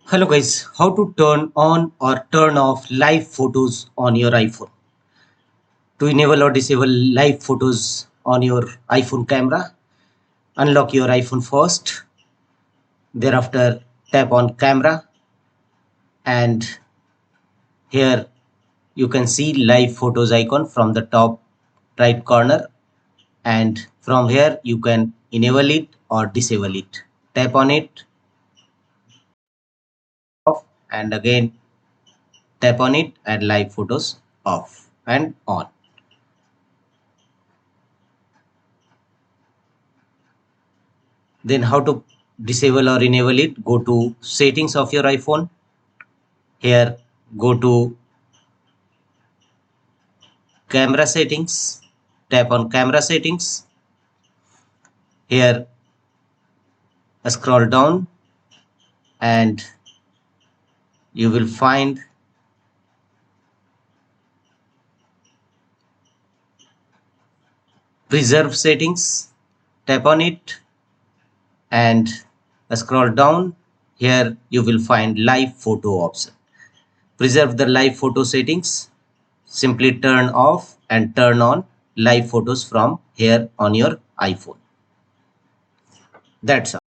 Hello guys, how to turn on or turn off live photos on your iPhone. To enable or disable live photos on your iPhone camera, unlock your iPhone first. Thereafter, tap on camera and here you can see live photos icon from the top right corner, and from here you can enable it or disable it. Tap on it off and again tap on it and live photos off and on. Then how to disable or enable it? Go to settings of your iPhone. Here go to camera settings. Tap on camera settings. Here scroll down and you will find preserve settings. Tap on it and scroll down. Here you will find live photo option. Preserve the live photo settings. Simply turn off and turn on live photos from here on your iPhone. That's all.